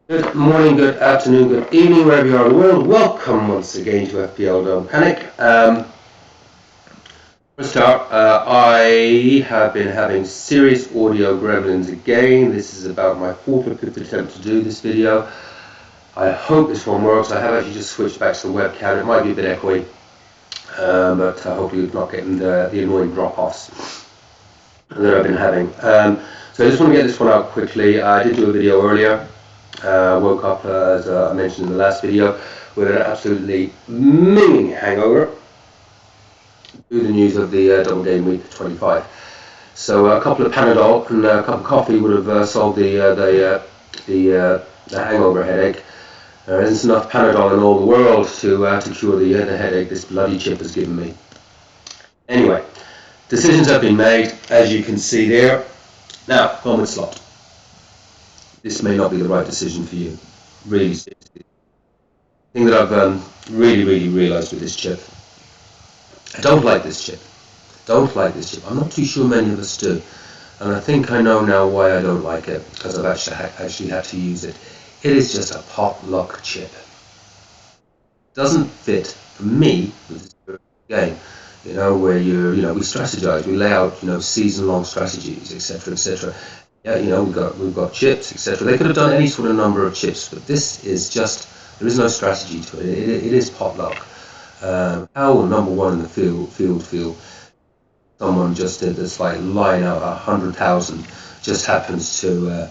Good morning, good afternoon, good evening, wherever you are in the world. Welcome once again to FPL. Don't panic. For a start, I have been having serious audio gremlins again. This is about my fourth or fifth attempt to do this video. I hope this one works. I have actually just switched back to the webcam. It might be a bit echoey, but hopefully it's not getting the annoying drop-offs that I've been having. So I just want to get this one out quickly. I did do a video earlier. Woke up, as I mentioned in the last video, with an absolutely minging hangover due to the news of the double game week 25. So a couple of Panadol and a cup of coffee would have solved the hangover headache. There isn't enough Panadol in all the world to cure the headache this bloody chip has given me. Anyway, decisions have been made, as you can see there. Now, going with slot. This may not be the right decision for you. Really seriously. The thing that I've really realised with this chip, I don't like this chip. I'm not too sure many of us do. And I think I know now why I don't like it, because I've actually had to use it. It is just a potluck chip. It doesn't fit, for me, with this game. Where we strategize, we lay out, season-long strategies, etc. Yeah, we've got chips, etc. They could have done any sort of number of chips, but this is just, there is no strategy to it. It is potluck. How will number one in the field feel? Someone just did this like line out 100,000, just happens to,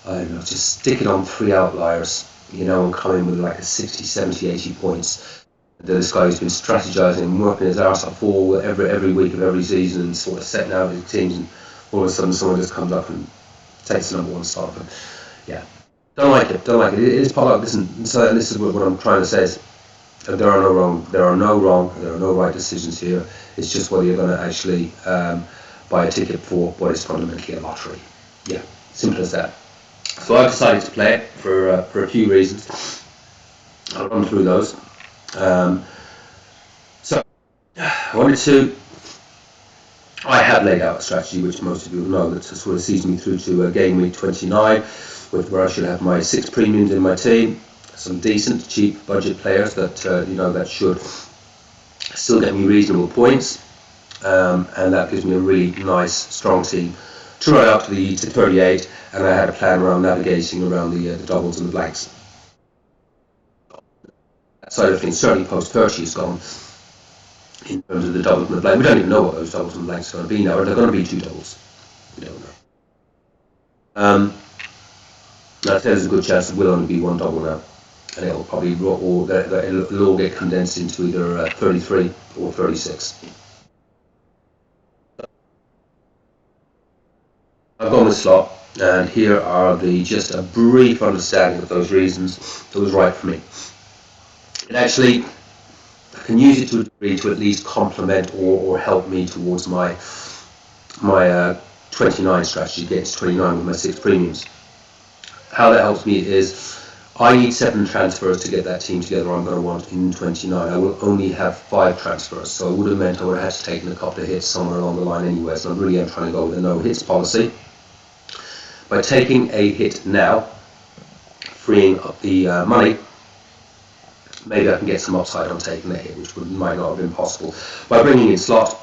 I don't know, just stick it on 3 outliers, and come in with like a 60, 70, 80 points. This guy who's been strategizing and working his arse off all every week of every season and sort of setting out his teams, and all of a sudden someone just comes up and takes the number one spot. But yeah, don't like it. It is potluck. Listen, so this is what I'm trying to say is that there are no right decisions here. It's just whether you're going to actually buy a ticket for what is fundamentally a lottery. Yeah, simple as that. So I've decided to play it for a few reasons. I'll run through those. So I have laid out a strategy which most of you will know that sort of sees me through to game week 29, where I should have my 6 premiums in my team, some decent, cheap budget players that that should still get me reasonable points, and that gives me a really nice, strong team to run out to 38. And I had a plan around navigating around the doubles and the blanks. That side of things, certainly post 30 is gone. In terms of the doubles and the blanks, we don't even know what those doubles and blanks are going to be now. Are there going to be 2 doubles? We don't know. I'd say there's a good chance it will only be 1 double now, and it'll probably it'll all get condensed into either 33 or 36. I've gone with slot, and here are just a brief understanding of those reasons that was right for me. And actually, I can use it to a degree to at least complement or help me towards my 29 strategy, getting to 29 with my 6 premiums. How that helps me is I need 7 transfers to get that team together I'm going to want in 29. I will only have 5 transfers, so it would have meant I would have had to take a couple of hits somewhere along the line anyway. So I really am trying to go with a no hits policy. By taking a hit now, freeing up the money, maybe I can get some upside on taking that hit, which might not have been possible. By bringing in slot,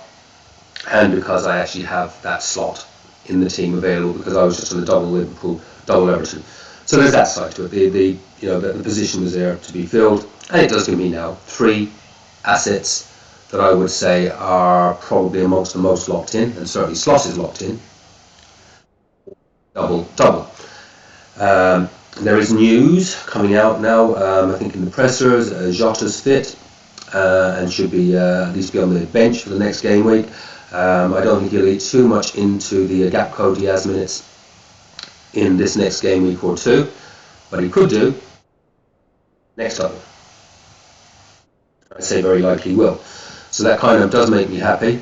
and because I actually have that slot in the team available, because I was just on a double Liverpool, double Everton. So there's that side to it. The position was there to be filled, and it does give me now 3 assets that I would say are probably amongst the most locked in, and certainly slot is locked in. Double. There is news coming out now, I think in the pressers, Jota's fit and should be at least be on the bench for the next game week. I don't think he'll eat too much into the gap code he has minutes in this next game week or 2, but he could do next double. I say very likely will. So that kind of does make me happy.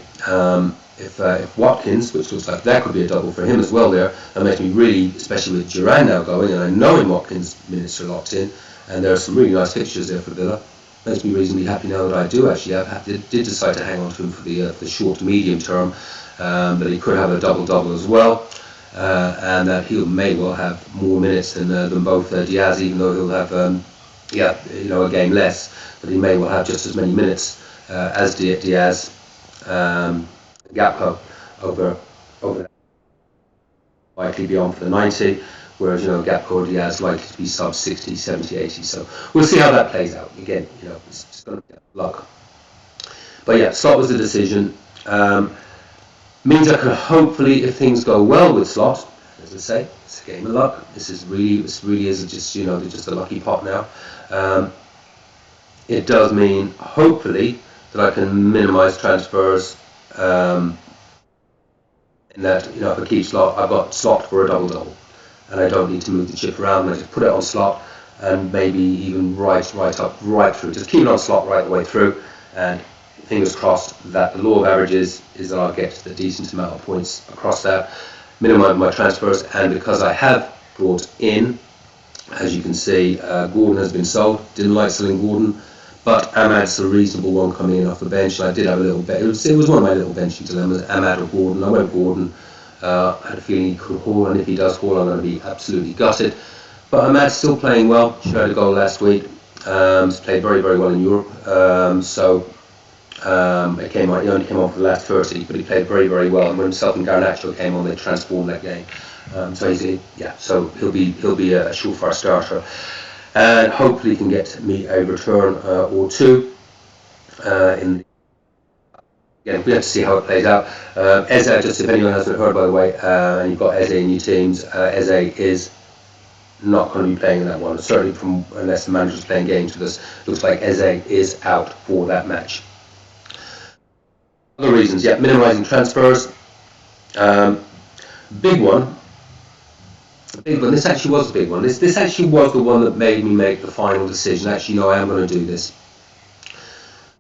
If Watkins, which looks like that could be a double for him as well there, that makes me really, especially with Duran now going, and I know in Watkins minutes are locked in, and there are some really nice fixtures there for Villa. Makes me reasonably happy now that I do actually did decide to hang on to him for the short to medium term, but he could have a double-double as well. and that he may well have more minutes than both Diaz, even though he'll have a game less, but he may well have just as many minutes as Diaz. Gakpo over that, likely be on for the 90, whereas Gakpo or Diaz likely to be sub 60, 70, 80. So we'll see how that plays out. Again, it's going to be luck. But yeah, Slot was the decision. Means I can hopefully, if things go well with Slot, as I say, it's a game of luck. This really is just just a lucky pot now. It does mean hopefully that I can minimise transfers. In that if I keep Slot, I've got Slot for a double, and I don't need to move the chip around. I just put it on Slot, and maybe even right through. Just keep it on Slot right the way through, and fingers crossed that the law of averages is that I'll get the decent amount of points across that, minimise my transfers. And because I have brought in, as you can see, Gordon has been sold. Didn't like selling Gordon, but Ahmad's a reasonable one coming in off the bench. And I did have a little bet. It was one of my little benching dilemmas, Ahmad or Gordon. I went Gordon. I had a feeling he could haul, and if he does haul, I'm going to be absolutely gutted. But Ahmad's still playing well. He had a goal last week. He's played very, very well in Europe. He only came on for the last 30, but he played very, very well. And when himself and Garnacho came on, they transformed that game. So he'll be a surefire starter, and hopefully can get me a return or two. Again, we have to see how it plays out. Eze, just if anyone hasn't heard, by the way, and you've got Eze in your teams, Eze is not going to be playing in that one. Certainly, unless the manager's playing games with us, looks like Eze is out for that match. Other reasons, minimising transfers. Big one. This actually was a big one. This actually was the one that made me make the final decision. Actually, no, I am going to do this.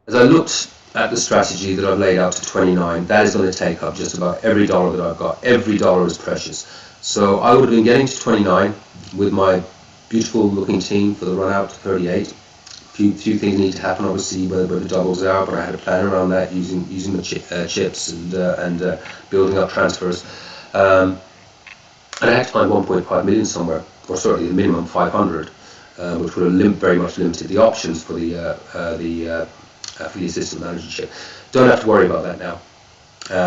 As I looked at the strategy that I've laid out to 29, that is going to take up just about every dollar that I've got. Every dollar is precious. So I would have been getting to 29 with my beautiful looking team for the run out to 38. Few things need to happen, obviously, where the doubles are, but I had a plan around that using the chips and building up transfers. And I had to find 1.5 million somewhere, or certainly the minimum 500, which would have very much limited the options for the assistant managership. Don't have to worry about that now,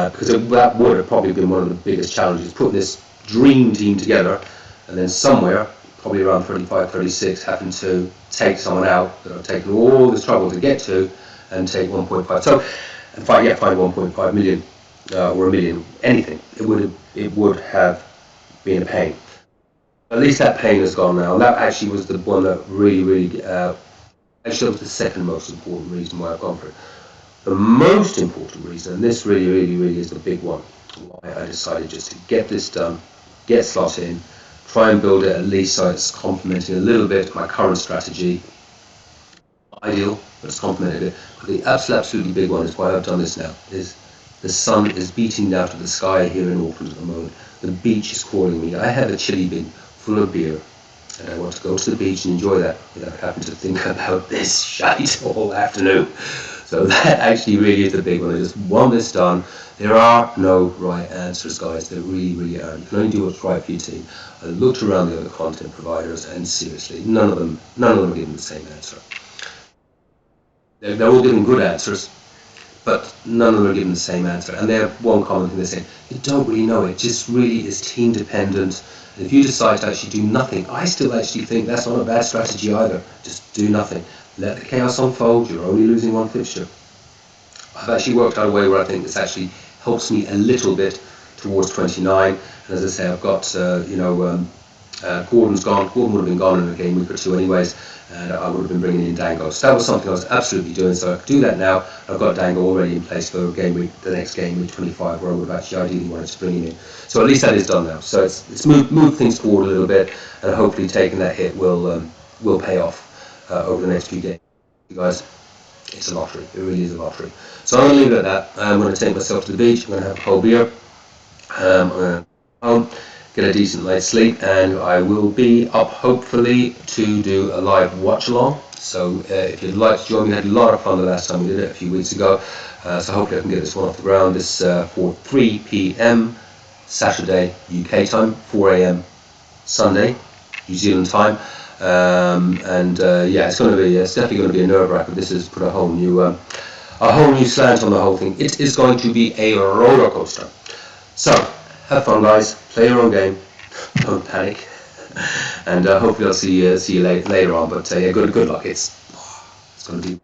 because that would have probably been one of the biggest challenges, putting this dream team together, and then somewhere, probably around 35, 36, having to take someone out that I've taken all this trouble to get to, and take 1.5. So, find 1.5 million or a million, anything. It would have been a pain. At least that pain has gone now, and that actually was the one that really actually was the second most important reason why I've gone for it. The most important reason, and this really is the big one, why I decided just to get this done, get Slot in, try and build it at least so it's complementing a little bit my current strategy. Ideal, but it's complemented it. But the absolutely big one is why I've done this now, is the sun is beating down to the sky here in Auckland at the moment. The beach is calling me. I have a chili bin full of beer, and I want to go to the beach and enjoy that without having to think about this shite all afternoon. So that actually really is the big one. I just want this done. There are no right answers, guys. There really aren't. You can only do what's right for your team. I looked around the other content providers, and seriously, none of them are giving the same answer. They're all giving good answers, but none of them are giving the same answer. And they have one common thing: they're saying, you don't really know. It just really is team dependent. And if you decide to actually do nothing, I still actually think that's not a bad strategy either. Just do nothing. Let the chaos unfold. You're only losing one fixture. I've actually worked out a way where I think this actually helps me a little bit towards 29. And as I say, I've got Gordon's gone. Gordon would have been gone in a game week or two anyways, and I would have been bringing in Dango. So that was something I was absolutely doing. So I could do that now. I've got Dango already in place for game week, the next game week 25, where I would have actually ideally wanted to bring him in. So at least that is done now. So it's moved things forward a little bit, and hopefully taking that hit will pay off over the next few games. You guys, it's a lottery. It really is a lottery. So I'm going to leave it at that. I'm going to take myself to the beach. I'm going to have a cold beer. I'm going to home, get a decent night's sleep, and I will be up hopefully to do a live watch along. So if you'd like to join me, I had a lot of fun the last time we did it a few weeks ago. So hopefully I can get this one off the ground. This for 3 p.m. Saturday UK time, 4 a.m. Sunday New Zealand time, yeah, it's definitely going to be a nerve-wracking. This has put a whole new slant on the whole thing. It is going to be a roller coaster. So have fun, guys. Play your own game. Don't panic. And hopefully I'll see you later on. But yeah, good luck. It's going to be.